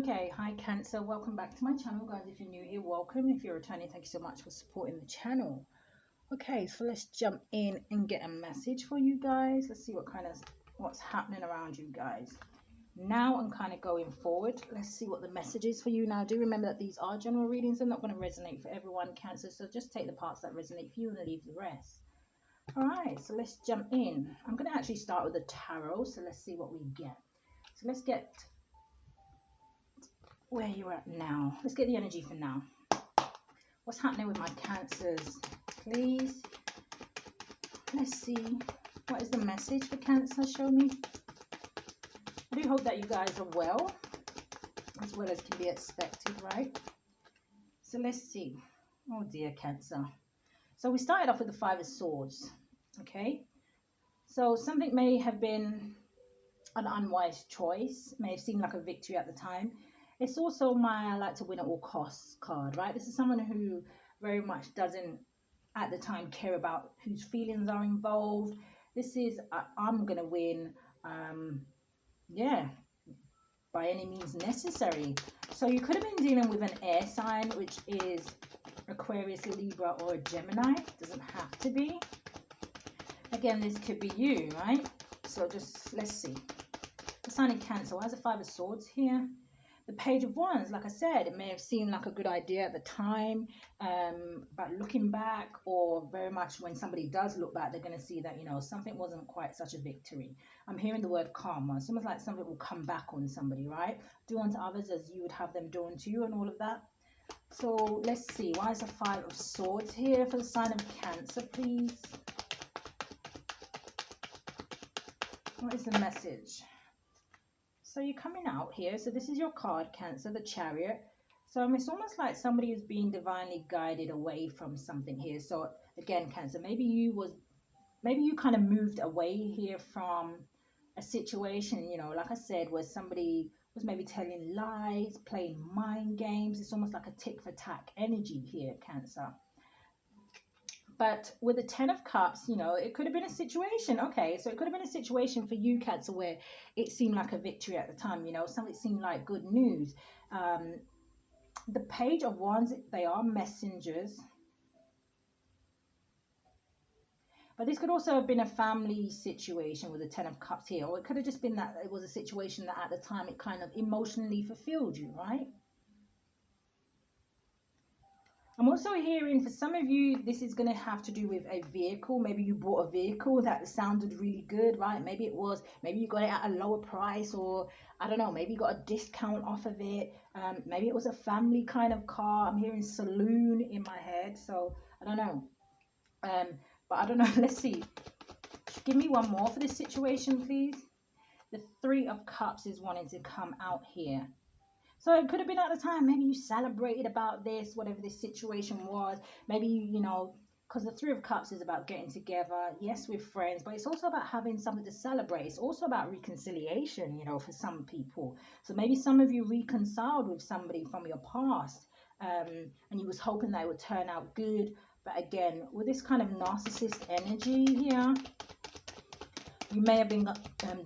Okay, hi Cancer, welcome back to my channel, guys. If you're new here, welcome. If you're returning, thank you so much for supporting the channel. Okay, so let's jump in and get a message for you guys. Let's see what's happening around you guys now and kind of going forward. Let's see what the message is for you now. Do remember that these are general readings. They're not going to resonate for everyone, Cancer, so just take the parts that resonate for you and leave the rest. All right, so let's jump in. I'm going to actually start with the tarot, so let's see what we get. So let's get where you're at now. Let's get the energy for now. What's happening with my Cancers, please? Let's see. What is the message for Cancer? Show me. I do hope that you guys are well as can be expected, right? So let's see. Oh dear, Cancer. So we started off with the Five of Swords. Okay. So something may have been an unwise choice. May have seemed like a victory at the time. It's also my I like to win at all costs card, right? This is someone who very much doesn't at the time care about whose feelings are involved. This is I'm gonna win, yeah, by any means necessary. So you could have been dealing with an air sign, which is Aquarius, Libra, or a Gemini. Doesn't have to be. Again, this could be you, right? So just let's see. The sign in Cancer. Why is the Five of Swords here? The Page of Wands, like I said, it may have seemed like a good idea at the time, but looking back, or very much when somebody does look back, they're going to see that, you know, something wasn't quite such a victory. I'm hearing the word karma. It's almost like something will come back on somebody, right? Do unto others as you would have them do unto you and all of that. So let's see. Why is the Five of Swords here for the sign of Cancer, please? What is the message? So you're coming out here. So this is your card, Cancer, the Chariot. So it's almost like somebody is being divinely guided away from something here. So again, Cancer, maybe you kind of moved away here from a situation, you know, like I said, where somebody was maybe telling lies, playing mind games. It's almost like a tick for tack energy here, Cancer. But with the Ten of Cups, you know, it could have been a situation. Okay, so it could have been a situation for you, Cancer, where it seemed like a victory at the time. You know, something seemed like good news. The Page of Wands, they are messengers. But this could also have been a family situation with the Ten of Cups here. Or it could have just been that it was a situation that at the time it kind of emotionally fulfilled you, right? I'm also hearing for some of you, this is going to have to do with a vehicle. Maybe you bought a vehicle that sounded really good, right? Maybe you got it at a lower price, or I don't know, maybe you got a discount off of it. Maybe it was a family kind of car. I'm hearing saloon in my head, so I don't know. But I don't know. Let's see. Give me one more for this situation, please. The Three of Cups is wanting to come out here. So it could have been at the time, maybe you celebrated about this, whatever this situation was. Maybe, you know, because the Three of Cups is about getting together, yes, with friends, but it's also about having something to celebrate. It's also about reconciliation, you know, for some people. So maybe some of you reconciled with somebody from your past, and you was hoping that it would turn out good. But again, with this kind of narcissist energy here, you may have been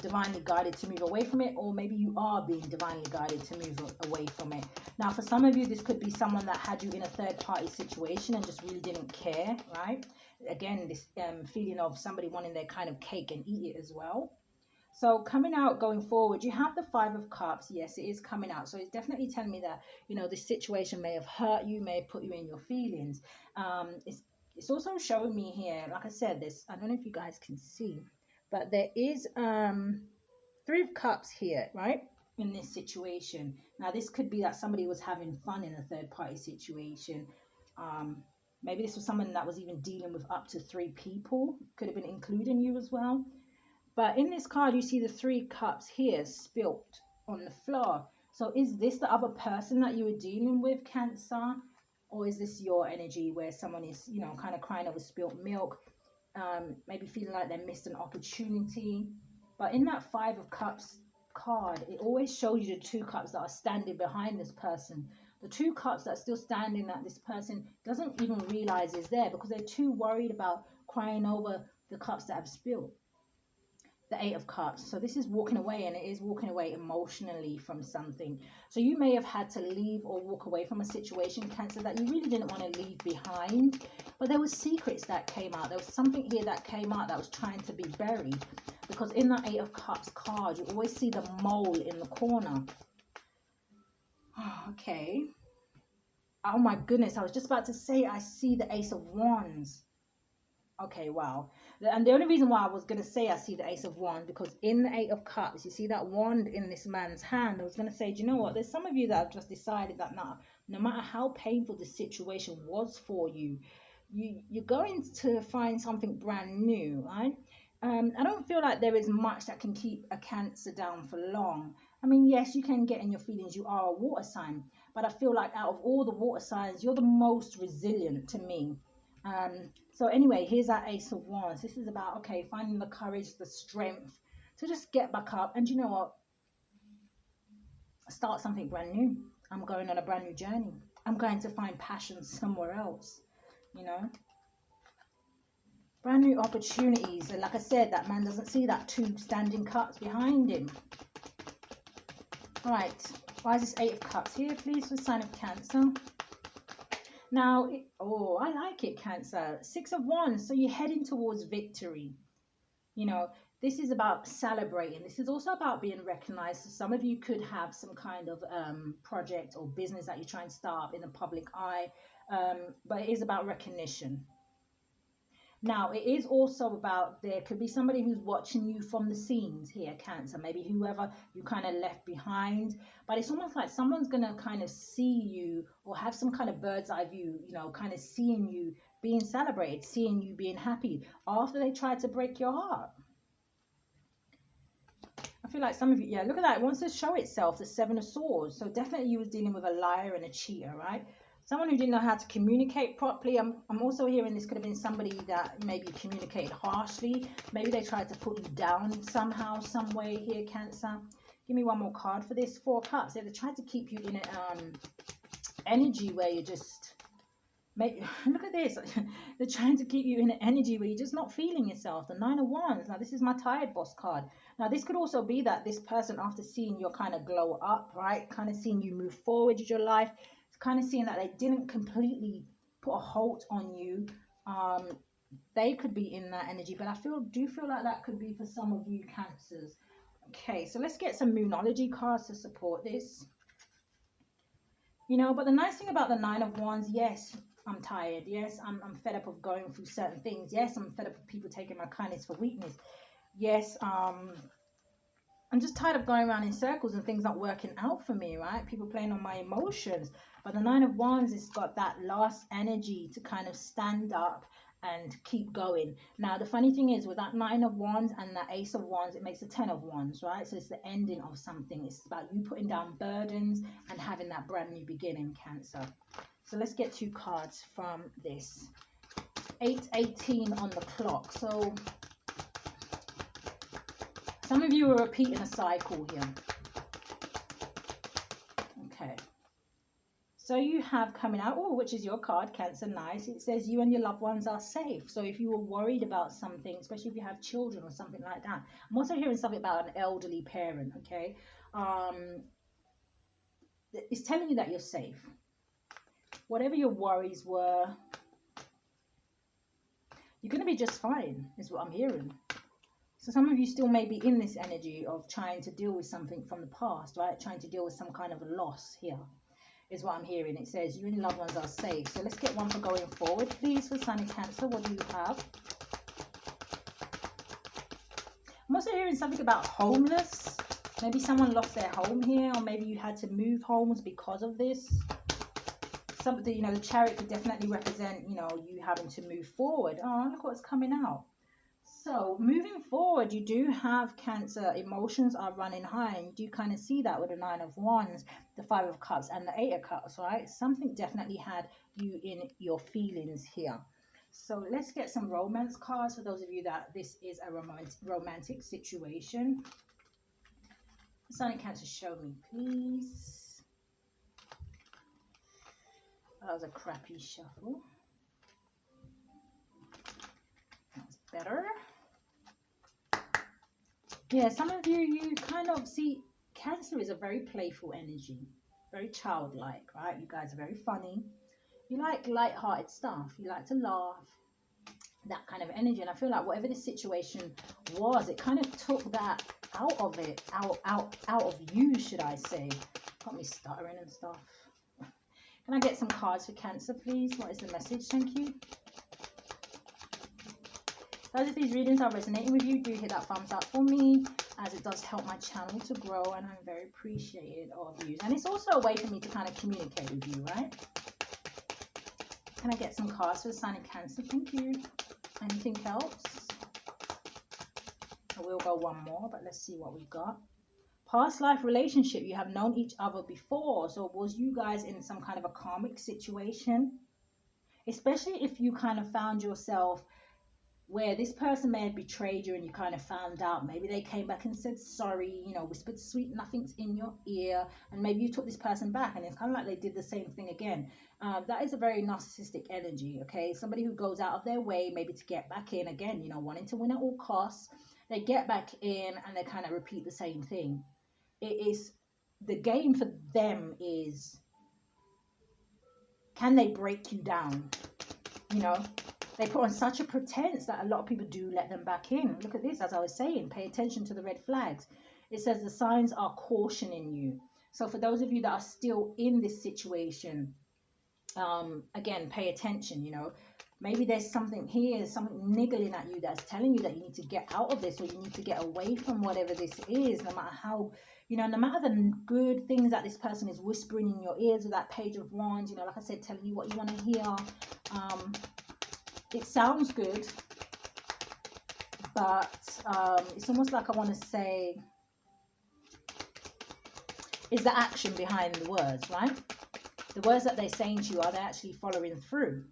divinely guided to move away from it, or maybe you are being divinely guided to move away from it. Now, for some of you, this could be someone that had you in a third-party situation and just really didn't care, right? Again, this feeling of somebody wanting their kind of cake and eat it as well. So coming out going forward, you have the Five of Cups. Yes, it is coming out. So it's definitely telling me that, you know, this situation may have hurt you, may have put you in your feelings. It's also showing me here, like I said, this, I don't know if you guys can see, but there is Three of Cups here, right, in this situation. Now, this could be that somebody was having fun in a third-party situation. Maybe this was someone that was even dealing with up to 3 people. Could have been including you as well. But in this card, you see the Three Cups here spilt on the floor. So is this the other person that you were dealing with, Cancer? Or is this your energy where someone is, you know, kind of crying over spilt milk? Maybe feeling like they missed an opportunity. But in that Five of Cups card, it always shows you the 2 cups that are standing behind this person. The 2 cups that are still standing that this person doesn't even realize is there, because they're too worried about crying over the cups that have spilled. the Eight of Cups. So this is walking away, and it is walking away emotionally from something. So you may have had to leave or walk away from a situation, Cancer, that you really didn't want to leave behind. But there was secrets that came out. There was something here that came out that was trying to be buried. Because in that Eight of Cups card, you always see the mole in the corner. Okay. Oh my goodness, I was just about to say I see the Ace of Wands. Okay, wow. And the only reason why I was going to say I see the Ace of Wands, because in the Eight of Cups, you see that wand in this man's hand. I was going to say, do you know what? There's some of you that have just decided that no matter how painful the situation was for you, you're going to find something brand new, right? I don't feel like there is much that can keep a Cancer down for long. I mean, yes, you can get in your feelings. You are a water sign. But I feel like out of all the water signs, you're the most resilient to me. So anyway, here's our Ace of Wands. This is about, okay, finding the courage, the strength to just get back up. And you know what? Start something brand new. I'm going on a brand new journey. I'm going to find passion somewhere else, you know. Brand new opportunities. And like I said, that man doesn't see that 2 standing cups behind him. All right. Why is this Eight of Cups here, please, for sign of Cancer? Now, oh, I like it, Cancer. 6 of Wands. So you're heading towards victory. You know, this is about celebrating. This is also about being recognized. So some of you could have some kind of project or business that you're trying to start in the public eye. But it is about recognition. Now, it is also about, there could be somebody who's watching you from the scenes here, Cancer. Maybe whoever you kind of left behind. But it's almost like someone's going to kind of see you or have some kind of bird's eye view, you know, kind of seeing you being celebrated, seeing you being happy after they tried to break your heart. I feel like some of you, yeah, look at that. It wants to show itself, the 7 of Swords. So definitely you was dealing with a liar and a cheater, right? Someone who didn't know how to communicate properly. I'm also hearing this could have been somebody that maybe communicated harshly. Maybe they tried to put you down somehow, some way here, Cancer. Give me one more card for this. 4 Cups. They tried to keep you in an energy where you just... look at this. They're trying to keep you in an energy where you're just not feeling yourself. The 9 of Wands. Now, this is my tired boss card. Now, this could also be that this person, after seeing your kind of glow up, right, kind of seeing you move forward with your life, kind of seeing that they didn't completely put a halt on you, they could be in that energy. But I do feel like that could be for some of you Cancers. Okay, so let's get some Moonology cards to support this. You know, but the nice thing about the 9 of Wands, yes, I'm tired. Yes, I'm fed up of going through certain things. Yes, I'm fed up of people taking my kindness for weakness. Yes, I'm just tired of going around in circles and things not working out for me, right? People playing on my emotions. But the 9 of Wands has got that last energy to kind of stand up and keep going. Now, the funny thing is with that 9 of Wands and that Ace of Wands, it makes a 10 of Wands, right? So it's the ending of something. It's about you putting down burdens and having that brand new beginning, Cancer. So let's get 2 cards from this. 8:18 on the clock. So some of you are repeating a cycle here. Okay. So you have coming out, oh, which is your card, Cancer, nice. It says you and your loved ones are safe. So if you were worried about something, especially if you have children or something like that. I'm also hearing something about an elderly parent, okay? It's telling you that you're safe. Whatever your worries were, you're going to be just fine, is what I'm hearing. So some of you still may be in this energy of trying to deal with something from the past, right? Trying to deal with some kind of a loss here, is what I'm hearing. It says you and your loved ones are safe. So let's get one for going forward, please, for Sun and Cancer. What do you have? I'm also hearing something about homeless. Maybe someone lost their home here, or maybe you had to move homes because of this. Something, you know, the Chariot could definitely represent, you know, you having to move forward. Oh, look what's coming out. So moving forward, you do have Cancer. Emotions are running high, and you do kind of see that with the 9 of Wands, the 5 of Cups, and the 8 of Cups, right? Something definitely had you in your feelings here. So let's get some romance cards for those of you that this is a romantic situation. Sun and Cancer, show me, please. That was a crappy shuffle. That's better. Yeah, some of you, you kind of see Cancer is a very playful energy, very childlike, right? You guys are very funny. You like light-hearted stuff. You like to laugh, that kind of energy. And I feel like whatever the situation was, it kind of took that out of it, out of you, should I say. Got me stuttering and stuff. Can I get some cards for Cancer, please? What is the message? Thank you. Guys, if these readings are resonating with you, do hit that thumbs up for me, as it does help my channel to grow, and I'm very appreciative of you. And it's also a way for me to kind of communicate with you, right? Can I get some cards for the sign of Cancer? Thank you. Anything else? I will go one more, but let's see what we've got. Past life relationship. You have known each other before. So was you guys in some kind of a karmic situation? Especially if you kind of found yourself where this person may have betrayed you and you kind of found out. Maybe they came back and said sorry, you know, whispered sweet nothings in your ear, and maybe you took this person back and it's kind of like they did the same thing again. That is a very narcissistic energy, okay? Somebody who goes out of their way maybe to get back in again, you know, wanting to win at all costs. They get back in and they kind of repeat the same thing. It is, the game for them is, can they break you down? You know, they put on such a pretense that a lot of people do let them back in. Look at this, as I was saying, pay attention to the red flags. It says the signs are cautioning you. So for those of you that are still in this situation, again, pay attention, you know. Maybe there's something here, something niggling at you that's telling you that you need to get out of this, or you need to get away from whatever this is, no matter how, you know, no matter the good things that this person is whispering in your ears with that Page of Wands, you know, like I said, telling you what you want to hear. It sounds good, but it's almost like I want to say, is the action behind the words, right? The words that they're saying to you, are they actually following through?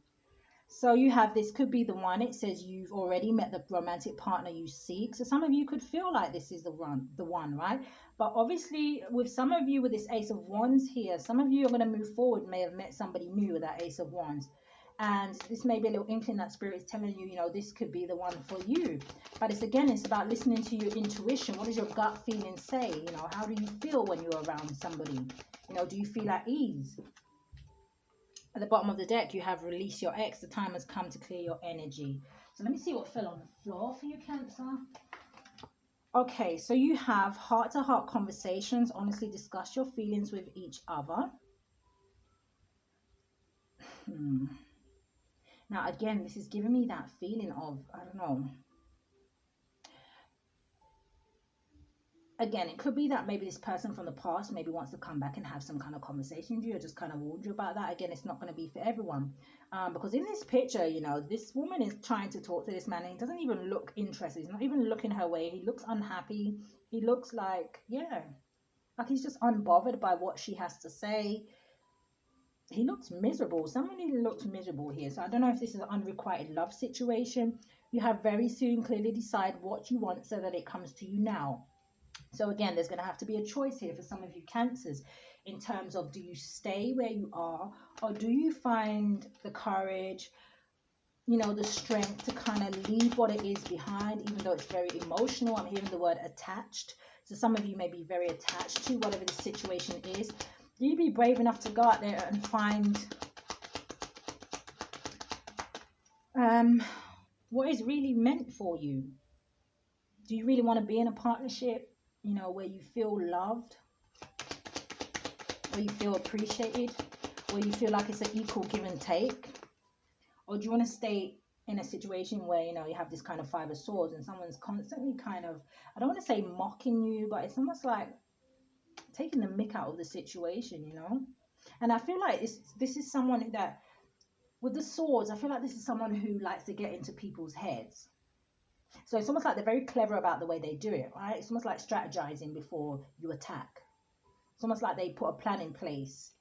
So you have, this could be the one. It says you've already met the romantic partner you seek. So some of you could feel like this is the one, right? But obviously with some of you with this Ace of Wands here, some of you are going to move forward, may have met somebody new with that Ace of Wands. And this may be a little inkling that Spirit is telling you, you know, this could be the one for you. But it's, again, it's about listening to your intuition. What does your gut feeling say? You know, how do you feel when you're around somebody? You know, do you feel at ease? At the bottom of the deck, you have release your ex. The time has come to clear your energy. So let me see what fell on the floor for you, Cancer. Okay, so you have heart-to-heart conversations. Honestly discuss your feelings with each other. Now, again, this is giving me that feeling of, I don't know. Again, it could be that maybe this person from the past maybe wants to come back and have some kind of conversation with you, or just kind of warned you about that. Again, it's not going to be for everyone. Because in this picture, you know, this woman is trying to talk to this man and he doesn't even look interested. He's not even looking her way. He looks unhappy. He looks like, yeah, like he's just unbothered by what she has to say. He looks miserable. Somebody looks miserable here. So I don't know if this is an unrequited love situation. You have very soon clearly decide what you want so that it comes to you now. So again, there's going to have to be a choice here for some of you Cancers, in terms of, do you stay where you are, or do you find the courage, you know, the strength to kind of leave what it is behind, even though it's very emotional. I'm hearing the word attached. So some of you may be very attached to whatever the situation is. Do you be brave enough to go out there and find what is really meant for you? Do you really want to be in a partnership, you know, where you feel loved, where you feel appreciated, where you feel like it's an equal give and take? Or do you want to stay in a situation where, you know, you have this kind of Five of Swords and someone's constantly kind of, I don't want to say mocking you, but it's almost like taking the mick out of the situation, you know? And I feel like this is someone that, with the swords, I feel like this is someone who likes to get into people's heads. So it's almost like they're very clever about the way they do it, right? It's almost like strategizing before you attack. It's almost like they put a plan in place.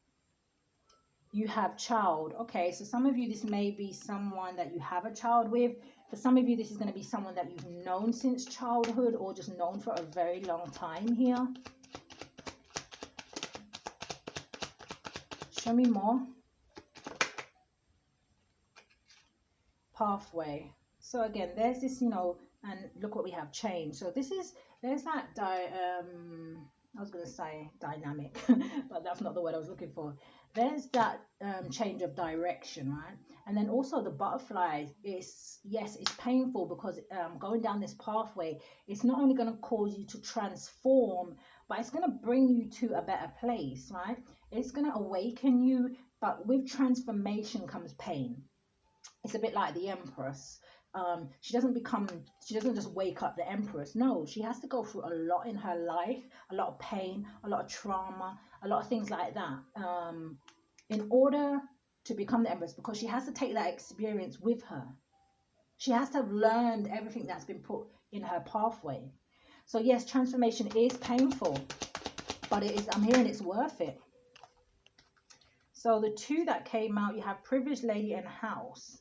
You have child. Okay, so some of you, this may be someone that you have a child with. For some of you, this is going to be someone that you've known since childhood, or just known for a very long time here. Show me more. Pathway. So again, there's this, you know, And look what we have, change. So this is, there's that, I was going to say dynamic, but that's not the word I was looking for. There's that change of direction, right? And then also the butterfly is, yes, it's painful because going down this pathway, it's not only going to cause you to transform, but it's going to bring you to a better place, right? It's going to awaken you, but with transformation comes pain. It's a bit like the Empress. She doesn't just wake up the Empress. No, she has to go through a lot in her life, a lot of pain, a lot of trauma, a lot of things like that, in order to become the Empress, because she has to take that experience with her. She has to have learned everything that's been put in her pathway. So yes, transformation is painful, but it is, I'm hearing it's worth it. So the two that came out, you have Privileged Lady and House.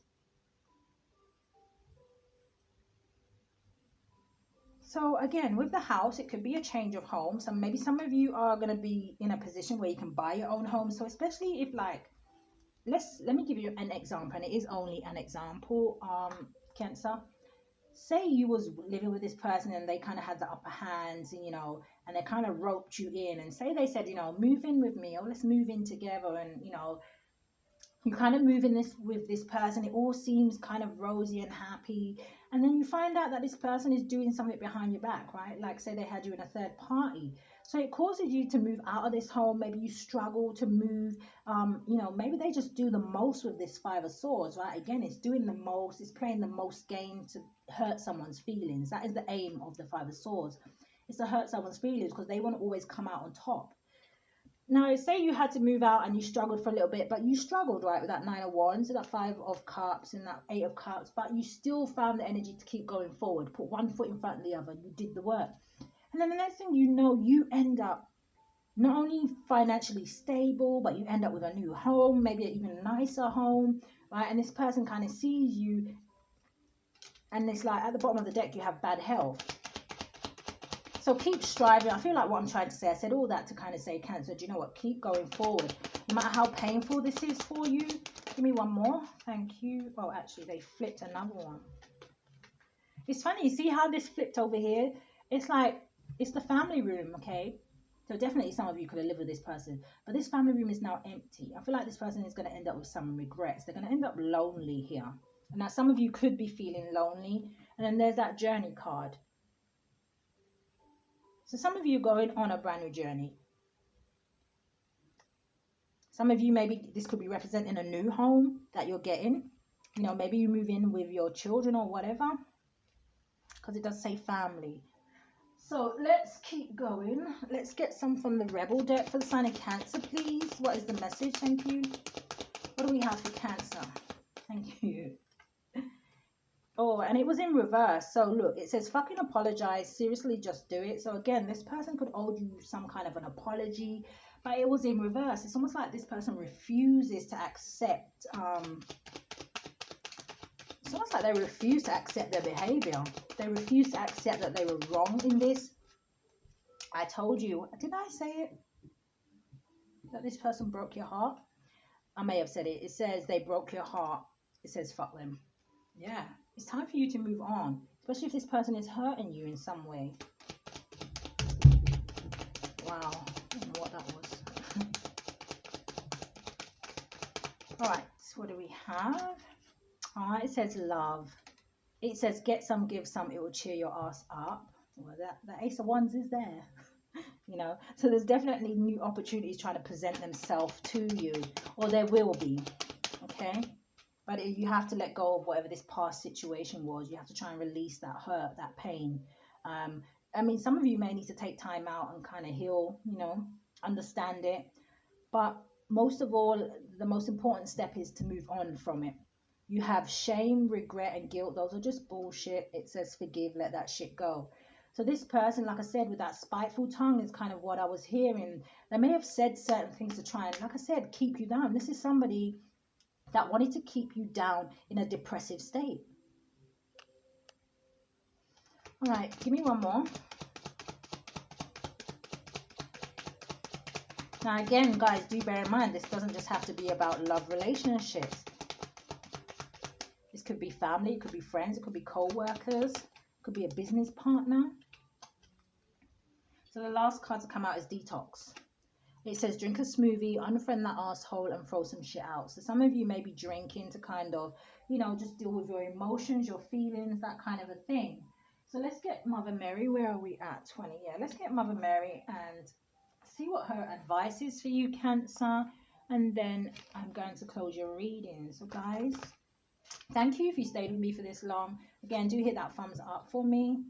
So again, with the house, it could be a change of home. So maybe some of you are going to be in a position where you can buy your own home. So especially if, like, let me give you an example, and it is only an example, Cancer. Say you was living with this person and they kind of had the upper hands, and and they kind of roped you in, and say they said, move in with me, or let's move in together, and you kind of move in this with this person, it all seems kind of rosy and happy, and then you find out that this person is doing something behind your back, right? Like, say they had you in a third party, so it causes you to move out of this home. Maybe you struggle to move. Maybe they just do the most with this Five of Swords, right? Again, it's doing the most, it's playing the most game to hurt someone's feelings. That is the aim of the Five of Swords. It's to hurt someone's feelings because they want to always come out on top. Now, say you had to move out and you struggled for a little bit, but you struggled, right, with that Nine of Wands and that Five of Cups and that Eight of Cups, but you still found the energy to keep going forward. Put one foot in front of the other. You did the work. And then the next thing you know, you end up not only financially stable, but you end up with a new home, maybe an even nicer home, right? And this person kind of sees you, and it's like at the bottom of the deck, you have bad health. So keep striving. I feel like what I'm trying to say, I said all that to kind of say, Cancer, do you know what? Keep going forward. No matter how painful this is for you. Give me one more. Thank you. Oh, actually, they flipped another one. It's funny. See how this flipped over here? It's like, it's the family room, okay? So definitely some of you could have lived with this person. But this family room is now empty. I feel like this person is going to end up with some regrets. They're going to end up lonely here. And now some of you could be feeling lonely. And then there's that journey card. So some of you going on a brand new journey. Some of you, maybe this could be representing a new home that you're getting. Maybe you move in with your children or whatever. Because it does say family. So let's keep going. Let's get some from the Rebel deck for the sign of Cancer, please. What is the message? Thank you. What do we have for Cancer? Thank you. Oh, and it was in reverse. So look, it says fucking apologize. Seriously, just do it. So again, this person could owe you some kind of an apology, but it was in reverse. It's almost like this person refuses to accept. It's almost like they refuse to accept their behavior. They refuse to accept that they were wrong in this. I told you. Did I say it? That this person broke your heart? I may have said it. It says they broke your heart. It says fuck them. Yeah. It's time for you to move on, especially if this person is hurting you in some way. Wow, I don't know what that was. All right, so what do we have? All right, it says love. It says get some, give some. It will cheer your ass up. Well, that Ace of Wands is there. So there's definitely new opportunities trying to present themselves to you, or there will be. Okay. But you have to let go of whatever this past situation was. You have to try and release that hurt, that pain. I mean, some of you may need to take time out and kind of heal, understand it. But most of all, the most important step is to move on from it. You have shame, regret, and guilt. Those are just bullshit. It says forgive, let that shit go. So this person, like I said, with that spiteful tongue is kind of what I was hearing. They may have said certain things to try and, like I said, keep you down. This is somebody that wanted to keep you down in a depressive state. All right, give me one more. Now again, guys, do bear in mind, this doesn't just have to be about love relationships. This could be family, it could be friends, it could be co-workers, it Could be a business partner. So the last card to come out is detox. It says drink a smoothie, unfriend that asshole, and throw some shit out. So some of you may be drinking to kind of, you know, just deal with your emotions, your feelings, that kind of a thing. So let's get Mother Mary. Where are we at? 20. Yeah, let's get Mother Mary and see what her advice is for you, Cancer. And then I'm going to close your reading. So guys, thank you if you stayed with me for this long. Again, do hit that thumbs up for me.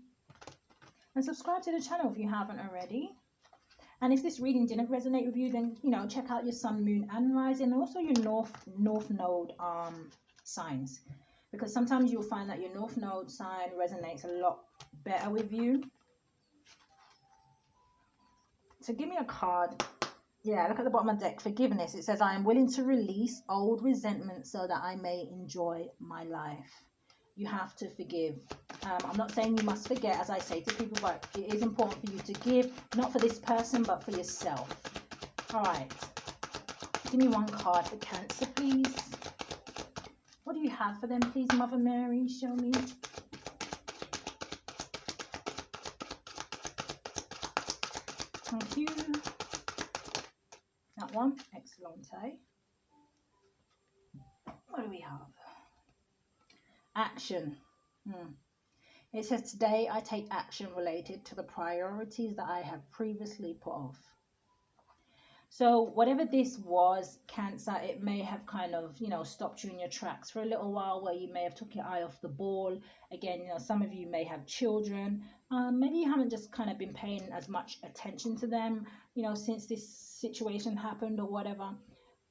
And subscribe to the channel if you haven't already. And if this reading didn't resonate with you, then, you know, check out your sun, moon, and rising, and also your north node signs. Because sometimes you'll find that your north node sign resonates a lot better with you. So give me a card. Yeah, look at the bottom of the deck. Forgiveness. It says, I am willing to release old resentment so that I may enjoy my life. You have to forgive. I'm not saying you must forget, as I say to people, but it is important for you to give, not for this person, but for yourself. All right. Give me one card for Cancer, please. What do you have for them, please, Mother Mary? Show me. Thank you. That one. Excellent. What do we have? Action. It says, today I take action related to the priorities that I have previously put off. So whatever this was, Cancer, it may have kind of, you know, stopped you in your tracks for a little while, where you may have took your eye off the ball. Again, you know, some of you may have children. Maybe you haven't just kind of been paying as much attention to them, you know, since this situation happened or whatever.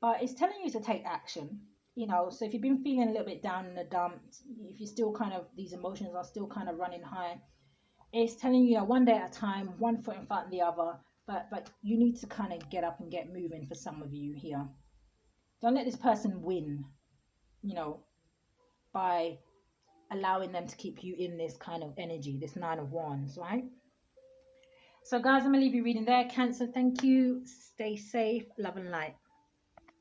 But it's telling you to take action. You know, so if you've been feeling a little bit down in the dumps, if you're still kind of, these emotions are still kind of running high, it's telling you, one day at a time, one foot in front of the other, but you need to kind of get up and get moving for some of you here. Don't let this person win, you know, by allowing them to keep you in this kind of energy, this 9 of Wands, right? So guys, I'm going to leave you reading there. Cancer, thank you. Stay safe, love and light.